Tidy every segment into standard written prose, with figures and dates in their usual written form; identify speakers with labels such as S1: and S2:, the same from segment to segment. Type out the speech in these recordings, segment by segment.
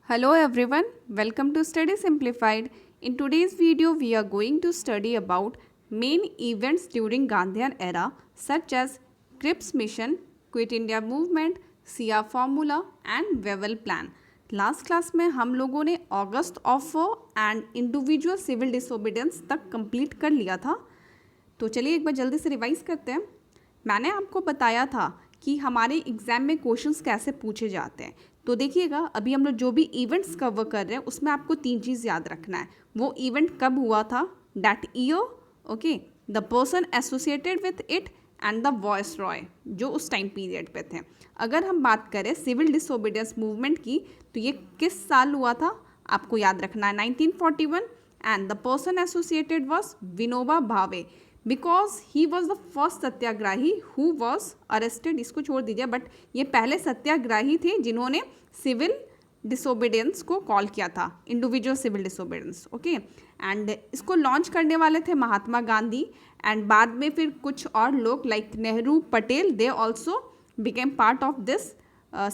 S1: Hello everyone, welcome to Study Simplified. In today's video, we are going to study about main events during Gandhian era such as Cripps Mission, Quit India Movement, सिया Formula and Wavell Plan. Last class में हम लोगों ने August of and individual civil disobedience तक complete कर लिया था। तो चलिए एक बार जल्दी से रिवाइज करते हैं। मैंने आपको बताया था कि हमारे एग्ज़ाम में क्वेश्चंस कैसे पूछे जाते हैं। तो देखिएगा, अभी हम लोग जो भी इवेंट्स कवर कर रहे हैं उसमें आपको 3 चीज़ याद रखना है। वो इवेंट कब हुआ था, that year, okay, the person associated with it and the voice Roy जो उस टाइम पीरियड पे थे। अगर हम बात करें सिविल डिसोबीडियंस मूवमेंट की, तो ये किस साल हुआ था आपको याद रखना है, 1941, and the person associated was Vinoba Bhave because he was the first satyagrahi who was arrested. इसको छोड़ दीजिए, बट ये पहले सत्याग्राही थे जिन्होंने सिविल डिसोबीडियंस को कॉल किया था, individual civil disobedience, okay. And इसको लॉन्च करने वाले थे महात्मा गांधी, एंड बाद में फिर कुछ और लोग like Nehru, Patel, they also became part of this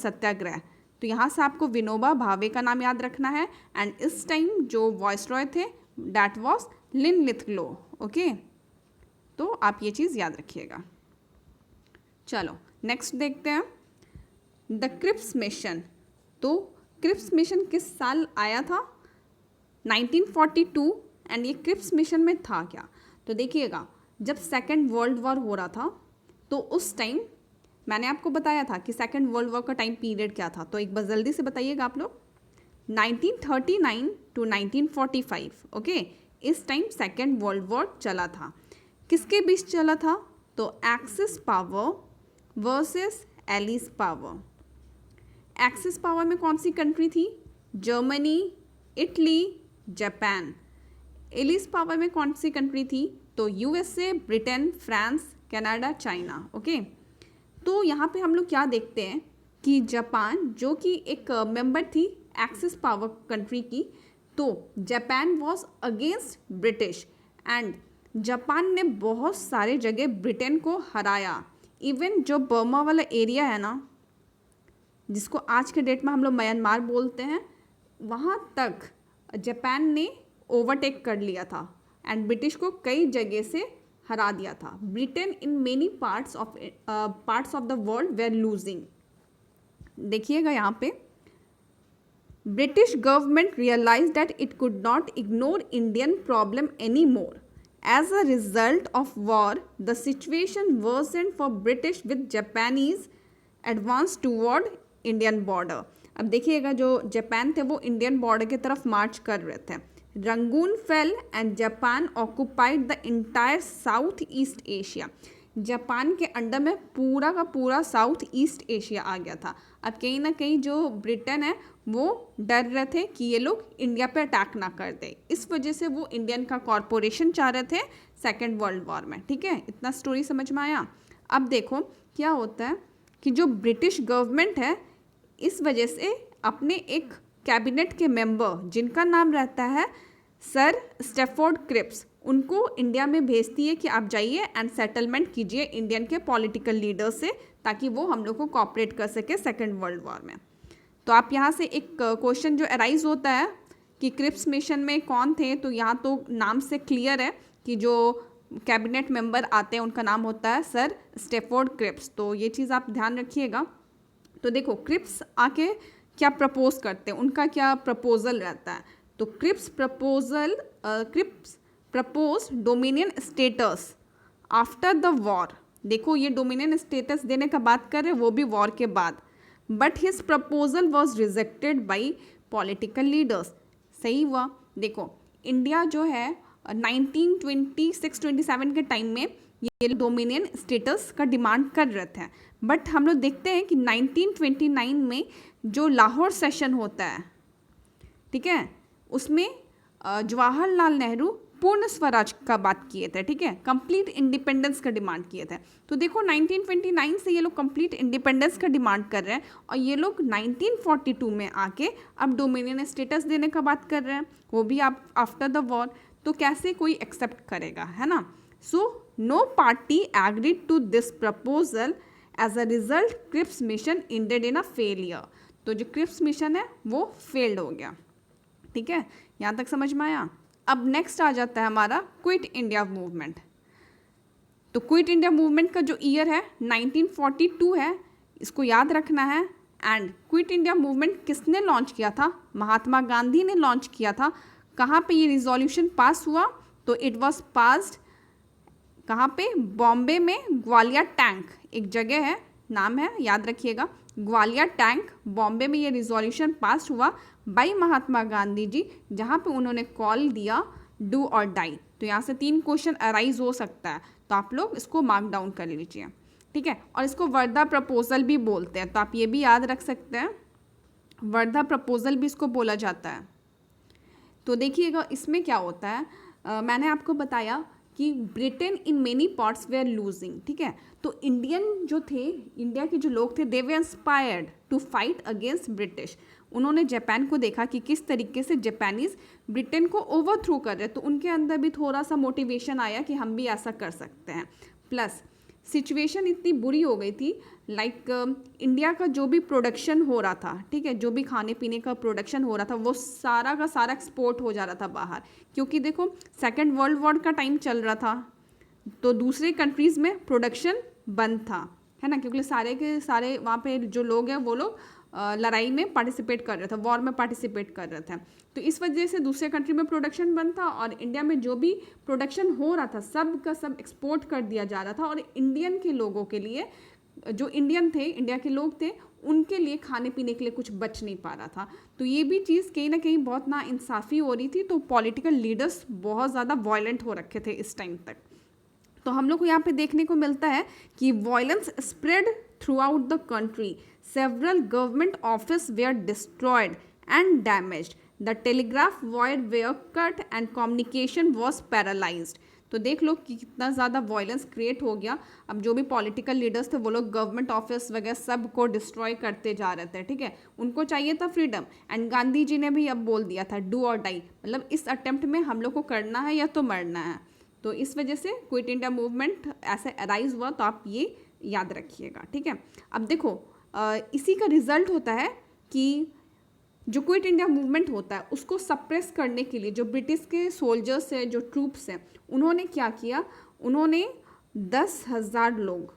S1: satyagraha. तो यहाँ से आपको विनोबा भावे का नाम याद रखना है। एंड इस टाइम जो वॉइस रॉय थे दैट वॉज लिनलिथगो, ओके। तो आप ये चीज़ याद रखिएगा। चलो नेक्स्ट देखते हैं, द क्रिप्स मिशन। तो क्रिप्स मिशन किस साल आया था, 1942। एंड ये क्रिप्स मिशन में था क्या, तो देखिएगा, जब सेकेंड वर्ल्ड वॉर हो रहा था तो उस टाइम मैंने आपको बताया था कि सेकेंड वर्ल्ड वॉर का टाइम पीरियड क्या था। तो एक बार जल्दी से बताइएगा आप लोग, 1939 टू 1945, ओके। इस टाइम सेकेंड वर्ल्ड वॉर चला था। किसके बीच चला था, तो axis power versus allies power. Axis power में कौन सी कंट्री थी, Germany, Italy, Japan. Allies power में कौन सी कंट्री थी, तो USA, Britain, France, Canada, China, okay. तो यहाँ पे हम लोग क्या देखते हैं कि जापान जो कि एक मेंबर थी एक्सिस पावर कंट्री की, तो Japan was against British and Japan ने बहुत सारे जगह ब्रिटेन को हराया। इवन जो बर्मा वाला एरिया है ना, जिसको आज के डेट में हम लोग म्यांमार बोलते हैं, वहाँ तक जापान ने ओवरटेक कर लिया था एंड ब्रिटिश को कई जगह से हरा दिया था। Britain in many parts of the world were losing. देखिएगा यहाँ पे, British government realise that it could not ignore Indian problem any more. As a result of war, the situation worsened for British with Japanese advance toward Indian border. अब देखिएगा, जो Japan थे वो Indian border की तरफ मार्च कर रहे थे। Rangoon fail and Japan occupied the entire south east Asia. Japan के अंडर में पूरा का पूरा साउथ ईस्ट एशिया आ गया था। अब कहीं ना कहीं जो ब्रिटेन है वो डर रहे थे कि ये लोग इंडिया पे अटैक ना कर दे, इस वजह से वो इंडियन का कॉरपोरेशन चाह रहे थे सेकेंड वर्ल्ड वॉर में, ठीक है। इतना स्टोरी समझ में आया। अब देखो क्या होता है कि जो ब्रिटिश गवर्नमेंट है इस वजह से अपने एक कैबिनेट के मेंबर जिनका नाम रहता है सर स्टैफोर्ड क्रिप्स, उनको इंडिया में भेजती है कि आप जाइए एंड सेटलमेंट कीजिए इंडियन के पॉलिटिकल लीडर से, ताकि वो हम लोग को कॉपरेट कर सके सेकेंड वर्ल्ड वॉर में। तो आप यहाँ से एक क्वेश्चन जो अराइज होता है कि क्रिप्स मिशन में कौन थे, तो यहाँ तो नाम से क्लियर है कि जो कैबिनेट मेंबर आते हैं उनका नाम होता है सर स्टैफोर्ड क्रिप्स। तो ये चीज़ आप ध्यान रखिएगा। तो देखो क्रिप्स आके क्या प्रपोज करते हैं, उनका क्या प्रपोजल रहता है। तो Cripps propose dominion status after the war. देखो ये डोमिनियन स्टेटस देने का बात कर रहे हैं, वो भी वॉर के बाद। But his proposal was rejected by political leaders. सही हुआ। देखो इंडिया जो है 1926-27 के टाइम में ये डोमिनियन स्टेटस का डिमांड कर रहे थे, बट हम लोग देखते हैं कि 1929 में जो लाहौर सेशन होता है, ठीक है, उसमें जवाहरलाल नेहरू पूर्ण स्वराज का बात किए थे, ठीक है, कंप्लीट इंडिपेंडेंस का डिमांड किए थे। तो देखो 1929 से ये लोग कंप्लीट इंडिपेंडेंस का डिमांड कर रहे हैं और ये लोग 1942 में आके अब डोमिनियन स्टेटस देने का बात कर रहे हैं, वो भी आप आफ्टर द वॉर। तो कैसे कोई एक्सेप्ट करेगा, है ना। So no party agreed to this proposal as a result Cripps mission ended in a failure. तो जो क्रिप्स मिशन है वो फेल्ड हो गया। ठीक है, यहाँ तक समझ में आया। अब नेक्स्ट आ जाता है हमारा क्विट इंडिया मूवमेंट। तो क्विट इंडिया मूवमेंट का जो ईयर है 1942 है, इसको याद रखना है। एंड क्विट इंडिया मूवमेंट किसने लॉन्च किया था? महात्मा गांधी ने लॉन्च किया था। कहाँ पे ये रिजोल्यूशन पास हुआ? तो इट वाज पास्ड कहाँ पे? बॉम्बे में ग्वालियर टैंक एक जगह है, नाम है, याद रखिएगा, ग्वालियर टैंक, बॉम्बे में ये रिजोल्यूशन पास हुआ बाय महात्मा गांधी जी, जहाँ पे उन्होंने कॉल दिया डू और डाई। तो यहाँ से 3 क्वेश्चन अराइज हो सकता है, तो आप लोग इसको मार्क डाउन कर लीजिए। ठीक है, और इसको वर्धा प्रपोजल भी बोलते हैं, तो आप ये भी याद रख सकते हैं, वर्धा प्रपोजल भी इसको बोला जाता है। तो देखिएगा इसमें क्या होता है, मैंने आपको बताया कि Britain in many parts were losing. ठीक है, तो इंडियन जो थे, इंडिया के जो लोग थे, they were inspired to fight against British. उन्होंने जापान को देखा कि किस तरीके से जापानीज़ ब्रिटेन को ओवरथ्रो कर रहे, तो उनके अंदर भी थोड़ा सा मोटिवेशन आया कि हम भी ऐसा कर सकते हैं। प्लस सिचुएशन इतनी बुरी हो गई थी, लाइक इंडिया का जो भी प्रोडक्शन हो रहा था, ठीक है, जो भी खाने पीने का प्रोडक्शन हो रहा था, वो सारा का सारा एक्सपोर्ट हो जा रहा था बाहर। क्योंकि देखो सेकेंड वर्ल्ड वॉर का टाइम चल रहा था, तो दूसरे कंट्रीज़ में प्रोडक्शन बंद था, है ना, क्योंकि सारे के सारे वहाँ पे जो लोग हैं वो लोग लड़ाई में पार्टिसिपेट कर रहे थे, वॉर में पार्टिसिपेट कर रहे थे। तो इस वजह से दूसरे कंट्री में प्रोडक्शन बंद था और इंडिया में जो भी प्रोडक्शन हो रहा था सब का सब एक्सपोर्ट कर दिया जा रहा था। और इंडियन के लोगों के लिए, जो इंडियन थे, इंडिया के लोग थे, उनके लिए खाने पीने के लिए कुछ बच नहीं पा रहा था। तो ये भी चीज़ कहीं ना कहीं बहुत नाइंसाफ़ी हो रही थी। तो पॉलिटिकल लीडर्स बहुत ज़्यादा वायलेंट हो रखे थे इस टाइम तक। तो हम लोग को यहाँ पे देखने को मिलता है कि violence spread throughout the country, several government office were destroyed and damaged, the telegraph wire were cut and communication was paralysed. तो देख लो कि कितना ज़्यादा वायलेंस क्रिएट हो गया। अब जो भी पॉलिटिकल लीडर्स थे वो लोग गवर्नमेंट ऑफिस वगैरह सब को डिस्ट्रॉय करते जा रहे थे। ठीक है, उनको चाहिए था फ्रीडम, एंड गांधी जी ने भी अब बोल दिया था डू और डाई, मतलब इस अटेम्प्ट में हम लोग को करना है या तो मरना है। तो इस वजह से क्विट इंडिया मूवमेंट ऐसे अराइज हुआ, तो आप ये याद रखिएगा। ठीक है, अब देखो इसी का रिजल्ट होता है कि जो क्विट इंडिया मूवमेंट होता है उसको सप्रेस करने के लिए जो ब्रिटिश के सोल्जर्स हैं, जो ट्रूप्स हैं, उन्होंने क्या किया, उन्होंने 10,000 लोग,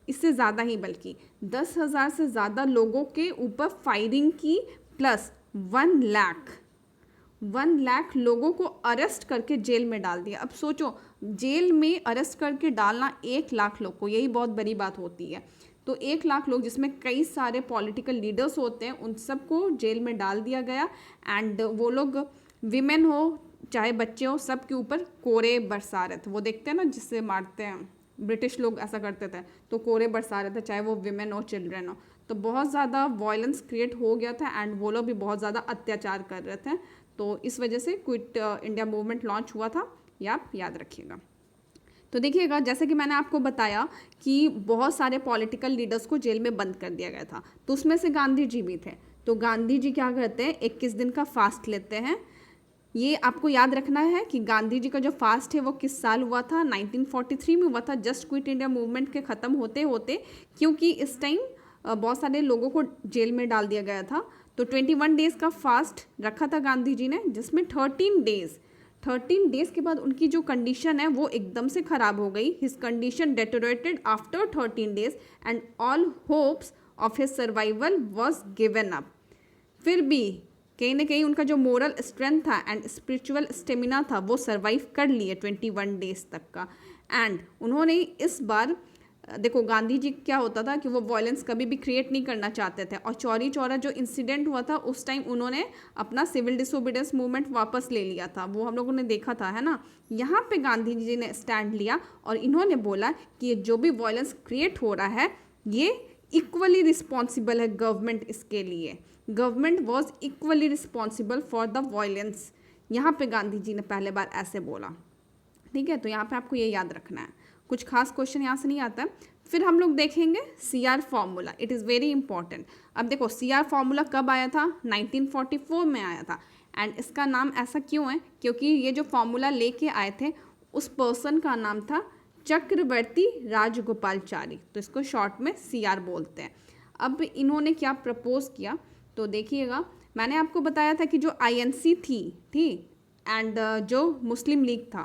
S1: इससे ज़्यादा ही बल्कि 10,000 से ज़्यादा लोगों के ऊपर फायरिंग की, प्लस 1 लाख लोगों को अरेस्ट करके जेल में डाल दिया। अब सोचो, जेल में अरेस्ट करके डालना 1 लाख लोग को, यही बहुत बड़ी बात होती है। तो 1 लाख लोग, जिसमें कई सारे पॉलिटिकल लीडर्स होते हैं, उन सबको जेल में डाल दिया गया। एंड वो लोग विमेन हो चाहे बच्चे हो, सब के ऊपर कोरे बरसा रहे थे। वो देखते हैं ना जिससे मारते हैं, ब्रिटिश लोग ऐसा करते थे, तो कोरे बरसा रहे थे, चाहे वो विमेन हो चिल्ड्रन हो। तो बहुत ज़्यादा वायलेंस क्रिएट हो गया था एंड वो लोग भी बहुत ज़्यादा अत्याचार कर रहे थे। तो इस वजह से क्विट इंडिया मूवमेंट लॉन्च हुआ था, ये आप याद रखिएगा। तो देखिएगा, जैसे कि मैंने आपको बताया कि बहुत सारे पॉलिटिकल लीडर्स को जेल में बंद कर दिया गया था, तो उसमें से गांधी जी भी थे। तो गांधी जी क्या करते हैं, 21 दिन का फास्ट लेते हैं। ये आपको याद रखना है कि गांधी जी का जो फास्ट है वो किस साल हुआ था, 1943 में हुआ था, जस्ट क्विट इंडिया मूवमेंट के ख़त्म होते होते, क्योंकि इस टाइम बहुत सारे लोगों को जेल में डाल दिया गया था। तो 21 डेज़ का फास्ट रखा था गांधी जी ने, जिसमें 13 डेज़ के बाद उनकी जो कंडीशन है वो एकदम से ख़राब हो गई। His condition deteriorated after 13 days and all hopes of his survival was given up. फिर भी कहीं ना कहीं उनका जो मोरल स्ट्रेंथ था एंड स्पिरिचुअल स्टेमिना था वो सर्वाइव कर लिए 21 डेज़ तक का। एंड उन्होंने इस बार देखो, गांधी जी क्या होता था कि वो वायलेंस कभी भी क्रिएट नहीं करना चाहते थे, और चौरी चौरा जो इंसिडेंट हुआ था उस टाइम उन्होंने अपना सिविल डिसोबीडियंस मूवमेंट वापस ले लिया था, वो हम लोगों ने देखा था, है ना। यहाँ पे गांधी जी ने स्टैंड लिया और इन्होंने बोला कि ये जो भी वायलेंस क्रिएट हो रहा है ये इक्वली रिस्पॉन्सिबल है गवर्नमेंट इसके लिए, government was equally responsible for the violence. यहाँ पे गांधी जी ने पहले बार ऐसे बोला। ठीक है, तो यहाँ पे आपको ये याद रखना है, कुछ खास क्वेश्चन यहाँ से नहीं आता है। फिर हम लोग देखेंगे CR formula, it is very important. अब देखो CR फॉर्मूला कब आया था, 1944 में आया था। एंड इसका नाम ऐसा क्यों है, क्योंकि ये जो फॉर्मूला लेके आए थे उस पर्सन का नाम था चक्रवर्ती राजगोपालचारी, तो इसको शॉर्ट में CR बोलते हैं। अब इन्होंने क्या प्रपोज किया, तो देखिएगा मैंने आपको बताया था कि जो आईएनसी थी एंड जो मुस्लिम लीग था,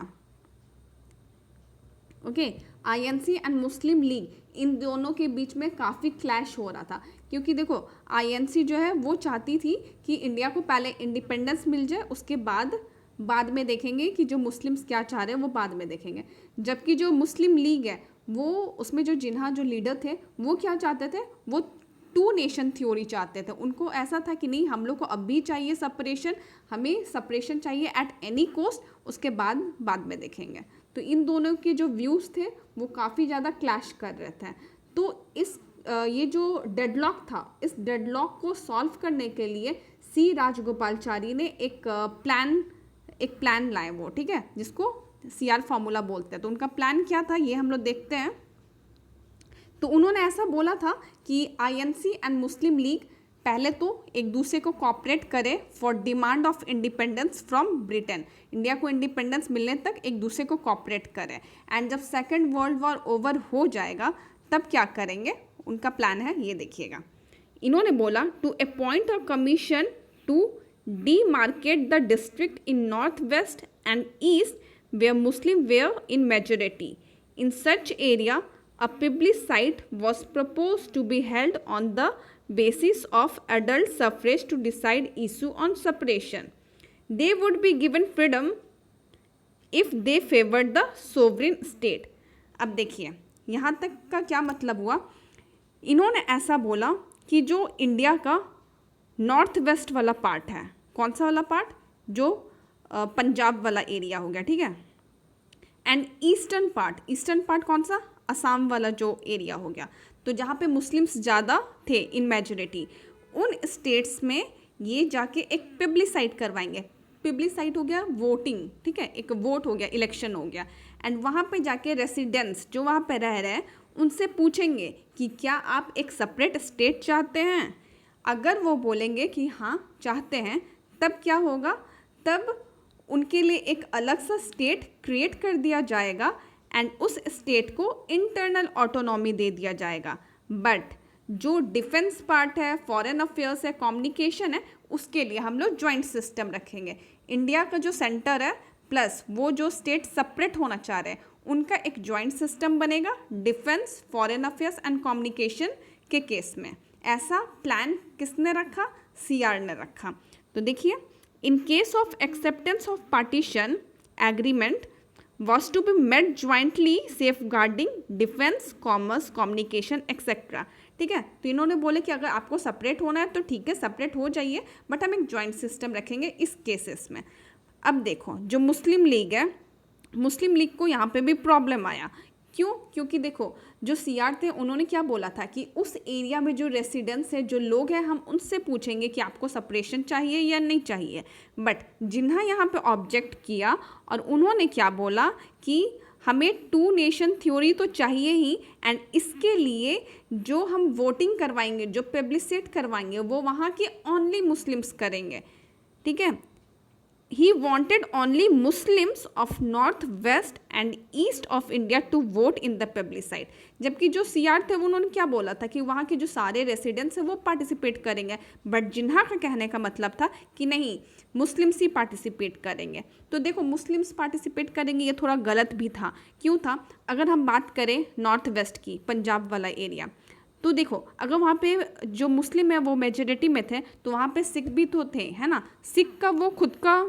S1: okay, INC and Muslim League, इन दोनों के बीच में काफ़ी क्लैश हो रहा था, क्योंकि देखो आईएनसी जो है वो चाहती थी कि इंडिया को पहले इंडिपेंडेंस मिल जाए, उसके बाद में देखेंगे कि जो मुस्लिम्स क्या चाह रहे हैं वो बाद में देखेंगे। जबकि जो मुस्लिम लीग है वो उसमें जो जिन्हा जो लीडर थे वो क्या चाहते थे, वो टू नेशन थ्योरी चाहते थे। उनको ऐसा था कि नहीं, हम लोग को अब भी चाहिए सेपरेशन, हमें सेपरेशन चाहिए एट एनी कॉस्ट, उसके बाद में देखेंगे। तो इन दोनों के जो व्यूज़ थे वो काफ़ी ज़्यादा क्लैश कर रहे थे। तो ये जो डेडलॉक था, इस डेडलॉक को सॉल्व करने के लिए सी राजगोपालचारी ने एक प्लान लाए वो, ठीक है, जिसको CR फॉर्मूला बोलते हैं। तो उनका प्लान क्या था ये हम लोग देखते हैं। तो उन्होंने ऐसा बोला था कि आईएनसी एंड मुस्लिम लीग पहले तो एक दूसरे को कॉपरेट करे for demand of independence from Britain, India को इंडिपेंडेंस मिलने तक एक दूसरे को कॉपरेट करे। एंड जब सेकेंड वर्ल्ड वॉर ओवर हो जाएगा तब क्या करेंगे, उनका प्लान है ये देखिएगा। इन्होंने बोला to appoint a commission to demarcate the district in northwest and east where Muslim were in majority. In such area, a plebiscite was proposed to be held on the basis of adult suffrage to decide issue on separation. They would be given freedom if they favored the sovereign state. अब देखिए यहाँ तक का क्या मतलब हुआ। इन्होंने ऐसा बोला कि जो इंडिया का नॉर्थ वेस्ट वाला पार्ट है, कौन सा वाला पार्ट, जो पंजाब वाला एरिया हो गया, ठीक है, एंड ईस्टर्न पार्ट कौन सा, असम वाला जो एरिया हो गया, तो जहाँ पे मुस्लिम्स ज़्यादा थे इन मेजोरिटी, उन स्टेट्स में ये जाके एक प्लेबिसाइट करवाएंगे। प्लेबिसाइट हो गया वोटिंग, ठीक है, एक वोट हो गया, इलेक्शन हो गया, एंड वहाँ पे जाके रेसिडेंट्स जो वहाँ पे रह रहे हैं उनसे पूछेंगे कि क्या आप एक सेपरेट स्टेट चाहते हैं। अगर वो बोलेंगे कि हाँ चाहते हैं, तब क्या होगा, तब उनके लिए एक अलग सा स्टेट क्रिएट कर दिया जाएगा एंड उस स्टेट को इंटरनल ऑटोनॉमी दे दिया जाएगा। बट जो डिफेंस पार्ट है, फॉरेन अफेयर्स है, कम्युनिकेशन है, उसके लिए हम लोग जॉइंट सिस्टम रखेंगे। इंडिया का जो सेंटर है प्लस वो जो स्टेट सेपरेट होना चाह रहे हैं, उनका एक जॉइंट सिस्टम बनेगा defence, foreign affairs and communication के केस में। ऐसा प्लान किसने रखा, CR ने रखा। तो देखिए, in case of acceptance of partition agreement was to be made jointly safeguarding defence, commerce, communication etcetera, ठीक है। तो इन्होंने बोले कि अगर आपको सेपरेट होना है तो ठीक है, सेपरेट हो जाइए, बट हम एक जॉइंट सिस्टम रखेंगे इस केसेस में। अब देखो जो मुस्लिम लीग है, मुस्लिम लीग को यहाँ पे भी प्रॉब्लम आया। क्यों, क्योंकि देखो जो CR थे उन्होंने क्या बोला था कि उस एरिया में जो रेसिडेंट्स है, जो लोग हैं, हम उनसे पूछेंगे कि आपको सेपरेशन चाहिए या नहीं चाहिए। बट जिन्हा यहाँ पे ऑब्जेक्ट किया और उन्होंने क्या बोला कि हमें टू नेशन थ्योरी तो चाहिए ही, एंड इसके लिए जो हम वोटिंग करवाएंगे, जो प्लेबिसाइट करवाएंगे, वो वहाँ के ओनली मुस्लिम्स करेंगे, ठीक है। He wanted only Muslims of north west and east of India to vote in the plebiscite. जबकि जो CR थे उन्होंने क्या बोला था कि वहाँ के जो सारे रेसिडेंट्स हैं वो पार्टिसिपेट करेंगे, बट जिन्हा का कहने का मतलब था कि नहीं, मुस्लिम्स ही पार्टिसिपेट करेंगे। तो देखो मुस्लिम्स पार्टिसिपेट करेंगे ये थोड़ा गलत भी था। क्यों था, अगर हम बात करें नॉर्थ वेस्ट की, पंजाब वाला एरिया, तो देखो अगर वहाँ पे जो मुस्लिम है वो मेजोरिटी में थे, तो वहाँ पे सिख भी तो थे, है ना। सिख का वो खुद का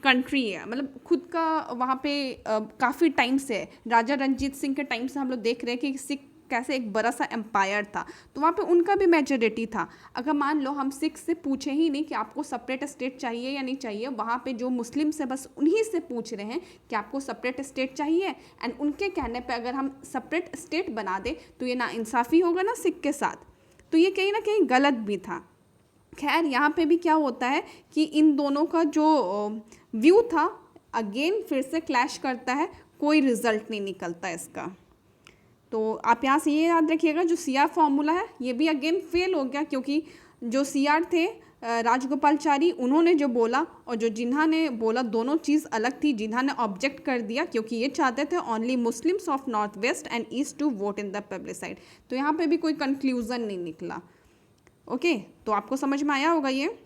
S1: कंट्री है, मतलब खुद का वहाँ पे काफ़ी टाइम से, राजा रंजीत सिंह के टाइम से हम लोग देख रहे हैं कि सिख कैसे एक बड़ा सा एम्पायर था, तो वहाँ पे उनका भी मेजोरिटी था। अगर मान लो हम सिख से पूछे ही नहीं कि आपको सेपरेट स्टेट चाहिए या नहीं चाहिए, वहाँ पे जो मुस्लिम से बस उन्हीं से पूछ रहे हैं कि आपको सेपरेट स्टेट चाहिए, एंड उनके कहने पे अगर हम सेपरेट स्टेट बना दें तो ये नाइंसाफ़ी होगा ना सिख के साथ, तो ये कहीं ना कहीं गलत भी था। खैर यहाँ पे भी क्या होता है कि इन दोनों का जो व्यू था अगेन फिर से क्लैश करता है, कोई रिजल्ट नहीं निकलता इसका। तो आप यहाँ से ये याद रखिएगा जो CR फॉर्मूला है ये भी अगेन फेल हो गया, क्योंकि जो CR थे राजगोपालचारी उन्होंने जो बोला और जो जिन्हा ने बोला दोनों चीज़ अलग थी। जिन्हा ने ऑब्जेक्ट कर दिया क्योंकि ये चाहते थे only Muslims of north west and east to vote in the plebiscite. तो यहाँ पे भी कोई कंक्लूजन नहीं निकला। ओके, तो आपको समझ में आया होगा ये।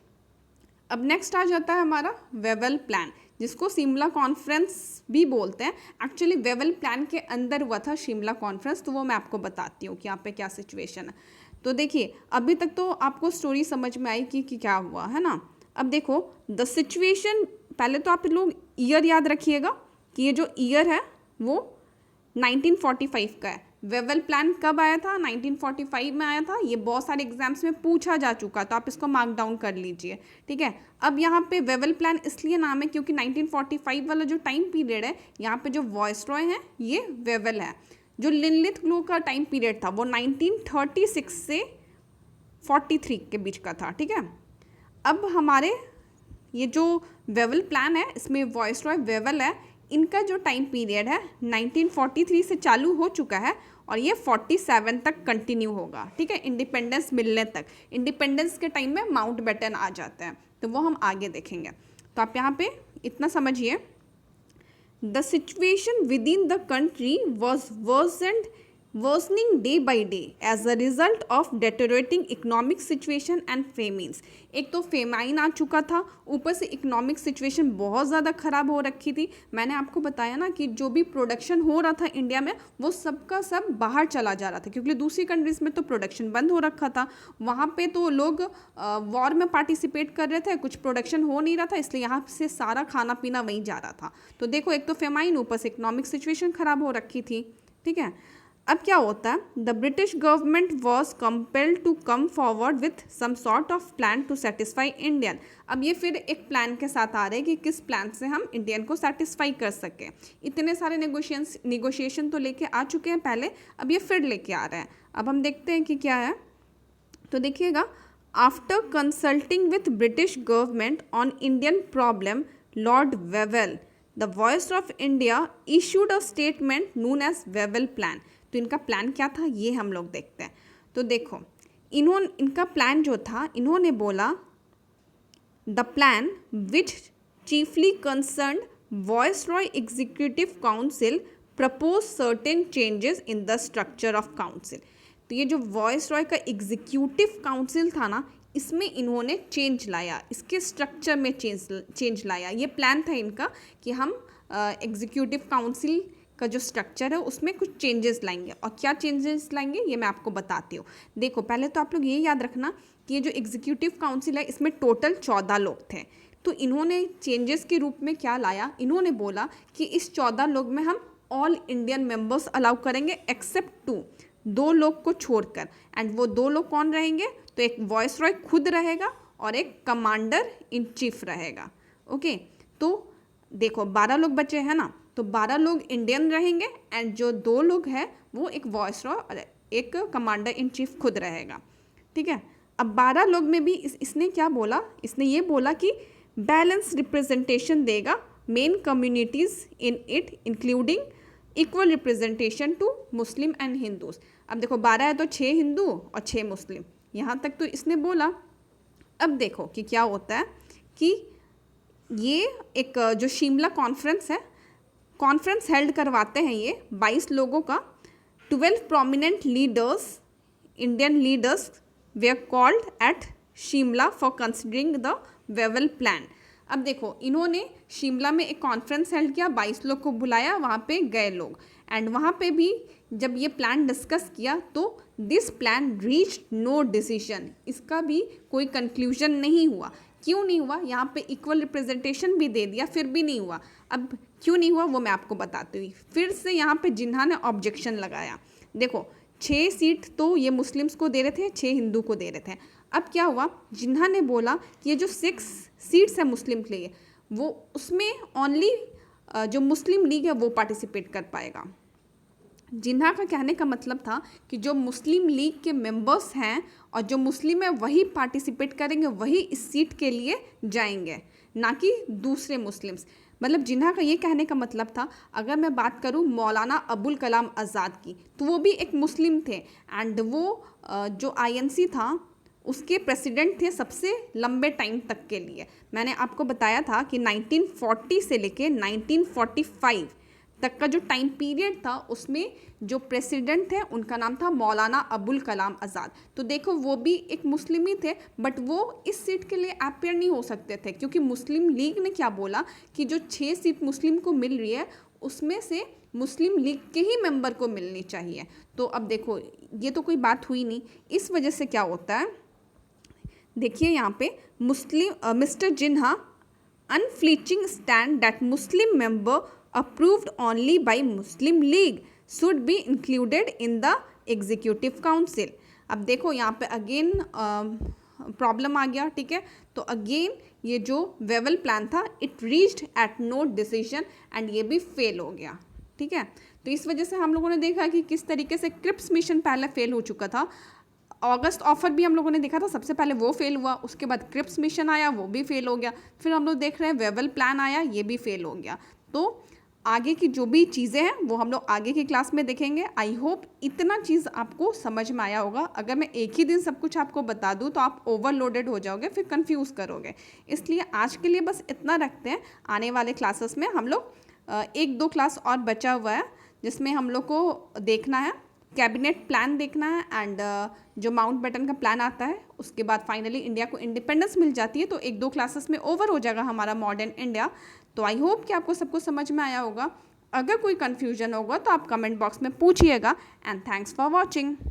S1: अब नेक्स्ट आ जाता है हमारा वेवल प्लान, जिसको शिमला कॉन्फ्रेंस भी बोलते हैं। एक्चुअली वेवल प्लान के अंदर हुआ था शिमला कॉन्फ्रेंस, तो वो मैं आपको बताती हूँ कि यहाँ पे क्या सिचुएशन है। तो देखिए अभी तक तो आपको स्टोरी समझ में आई कि क्या हुआ है ना। अब देखो द सिचुएशन, पहले तो आप लोग ईयर याद रखिएगा कि ये जो ईयर है वो 1945 का है। वेवल प्लान कब आया था? 1945 में आया था। ये बहुत सारे एग्जाम्स में पूछा जा चुका, तो आप इसको मार्क डाउन कर लीजिए, ठीक है। अब यहाँ पे वेवल प्लान इसलिए नाम है क्योंकि 1945 वाला जो टाइम पीरियड है, यहाँ पे जो वॉइसरॉय है ये वेवल है। जो लिनलिथ का टाइम पीरियड था वो 1936 से 43 के बीच का था, ठीक है। अब हमारे ये जो वेवल प्लान है इसमें वॉइसरॉय वेवल है, इनका जो टाइम पीरियड है 1943 से चालू हो चुका है और ये 47 तक कंटिन्यू होगा, ठीक है, इंडिपेंडेंस मिलने तक। इंडिपेंडेंस के टाइम में माउंट बैटन आ जाते हैं, तो वो हम आगे देखेंगे। तो आप यहाँ पे इतना समझिए, the situation with in the country was worsening day by day as a result of deteriorating economic situation and famines। एक तो फेमाइन आ चुका था, ऊपर से इकोनॉमिक सिचुएशन बहुत ज़्यादा ख़राब हो रखी थी। मैंने आपको बताया ना कि जो भी प्रोडक्शन हो रहा था इंडिया में वो सबका सब बाहर चला जा रहा था, क्योंकि दूसरी कंट्रीज़ में तो प्रोडक्शन बंद हो रखा था। वहाँ पे तो लोग वॉर में पार्टिसिपेट कर रहे थे, कुछ प्रोडक्शन हो नहीं रहा था, इसलिए यहाँ से सारा खाना पीना वहीं जा रहा था। तो देखो एक तो फेमाइन, ऊपर से इकोनॉमिक सिचुएशन ख़राब हो रखी थी, ठीक है। अब क्या होता है, the British government was compelled to come forward with some sort of plan to satisfy Indian. अब ये फिर एक प्लान के साथ आ रहे हैं कि किस प्लान से हम इंडियन को सेटिस्फाई कर सकें। इतने सारे निगोशिएशन तो लेके आ चुके हैं पहले, अब ये फिर लेके आ रहे हैं। अब हम देखते हैं कि क्या है। तो देखिएगा, after consulting with British government on Indian problem, Lord Wavell the voice of India issued a statement known as Wavell plan. तो इनका प्लान क्या था ये हम लोग देखते हैं। तो देखो इनका प्लान जो था, इन्होंने बोला the plan which chiefly concerned viceroy executive council propose certain changes in the structure of council. तो ये जो वॉइसरॉय का एग्जीक्यूटिव काउंसिल था ना, इसमें इन्होंने चेंज लाया, इसके स्ट्रक्चर में चेंज लाया। ये प्लान था इनका कि हम एग्जीक्यूटिव काउंसिल का जो स्ट्रक्चर है उसमें कुछ चेंजेस लाएंगे। और क्या चेंजेस लाएंगे ये मैं आपको बताती हूँ। देखो पहले तो आप लोग ये याद रखना कि ये जो एग्जीक्यूटिव काउंसिल है इसमें टोटल 14 लोग थे। तो इन्होंने चेंजेस के रूप में क्या लाया, इन्होंने बोला कि इस 14 लोग में हम ऑल इंडियन मेंबर्स अलाउ करेंगे एक्सेप्ट 2 लोग को छोड़कर। एंड वो 2 लोग कौन रहेंगे, तो एक वॉइसरॉय खुद रहेगा और एक कमांडर इन चीफ रहेगा। ओके, तो देखो 12 लोग बचे हैं ना, तो 12 लोग इंडियन रहेंगे एंड जो 2 लोग हैं वो एक वॉइसरॉय और एक कमांडर इन चीफ खुद रहेगा, ठीक है। अब 12 लोग में भी इसने क्या बोला, इसने ये बोला कि बैलेंस रिप्रेजेंटेशन देगा main communities in it including equal representation to Muslim and Hindus. अब देखो 12 है तो 6 हिंदू और 6 मुस्लिम, यहाँ तक तो इसने बोला। अब देखो कि क्या होता है कि ये एक जो शिमला कॉन्फ्रेंस है, कॉन्फ्रेंस हेल्ड करवाते हैं ये 22 लोगों का। 12 prominent leaders, Indian leaders where called eight Shimla for considering the Wavell plan. अब देखो इन्होंने शिमला में एक कॉन्फ्रेंस हेल्ड किया, 22 लोग को बुलाया, वहाँ पे गए लोग एंड वहाँ पे भी जब ये प्लान डिस्कस किया तो this plan reach no decision, इसका भी कोई कंक्लूजन नहीं हुआ। क्यों नहीं हुआ, यहाँ पे इक्वल रिप्रेजेंटेशन भी दे दिया फिर भी नहीं हुआ। अब क्यों नहीं हुआ वो मैं आपको बताती हूँ। फिर से यहाँ पे जिन्हा ने ऑब्जेक्शन लगाया। देखो 6 सीट तो ये मुस्लिम्स को दे रहे थे, 6 हिंदू को दे रहे थे। अब क्या हुआ, जिन्हा ने बोला कि ये जो 6 सीट्स है मुस्लिम के लिए, वो उसमें ओनली जो मुस्लिम लीग है वो पार्टिसिपेट कर पाएगा। जिन्हा का कहने का मतलब था कि जो मुस्लिम लीग के मेंबर्स हैं और जो मुस्लिम है वही पार्टिसिपेट करेंगे, वही इस सीट के लिए जाएंगे, ना कि दूसरे मुस्लिम्स। मतलब जिन्हा का ये कहने का मतलब था, अगर मैं बात करूँ मौलाना अबुल कलाम आज़ाद की, तो वो भी एक मुस्लिम थे एंड वो जो आईएनसी था उसके प्रेसिडेंट थे सबसे लंबे टाइम तक के लिए। मैंने आपको बताया था कि 1940 से लेके 1945 तक का जो टाइम पीरियड था उसमें जो प्रेसिडेंट थे उनका नाम था मौलाना अबुल कलाम आज़ाद। तो देखो वो भी एक मुस्लिम ही थे, बट वो इस सीट के लिए अपेयर नहीं हो सकते थे, क्योंकि मुस्लिम लीग ने क्या बोला कि जो 6 सीट मुस्लिम को मिल रही है उसमें से मुस्लिम लीग के ही मेंबर को मिलनी चाहिए। तो अब देखो ये तो कोई बात हुई नहीं, इस वजह से क्या होता है, देखिए यहाँ पे मुस्लिम मिस्टर जिन्हा unflinching stand that Muslim member approved only by Muslim League should be included in the Executive Council। अब देखो यहाँ पे अगेन प्रॉब्लम आ गया, ठीक है। तो अगेन ये जो वेवल प्लान था it reached at no decision and ये भी फेल हो गया, ठीक है। तो इस वजह से हम लोगों ने देखा कि किस तरीके से क्रिप्स मिशन पहले फेल हो चुका था। अगस्त ऑफर भी हम लोगों ने देखा था, सबसे पहले वो फेल हुआ, उसके बाद क्रिप्स मिशन आया वो भी फेल हो गया, फिर हम लोग देख रहे हैं वेवल प्लान आया ये भी फेल हो गया। तो आगे की जो भी चीज़ें हैं वो हम लोग आगे की क्लास में देखेंगे। आई होप इतना चीज़ आपको समझ में आया होगा। अगर मैं एक ही दिन सब कुछ आपको बता दूँ तो आप ओवरलोडेड हो जाओगे, फिर कंफ्यूज करोगे। इसलिए आज के लिए बस इतना रखते हैं। आने वाले क्लासेस में हम लोग 1-2 क्लास और बचा हुआ है जिसमें हम लोग को देखना है कैबिनेट प्लान देखना है एंड जो माउंट बैटन का प्लान आता है, उसके बाद फाइनली इंडिया को इंडिपेंडेंस मिल जाती है। तो 1-2 क्लासेस में ओवर हो जाएगा हमारा मॉडर्न इंडिया। तो आई होप कि आपको सबको समझ में आया होगा। अगर कोई कन्फ्यूजन होगा तो आप कमेंट बॉक्स में पूछिएगा एंड थैंक्स फॉर वॉचिंग।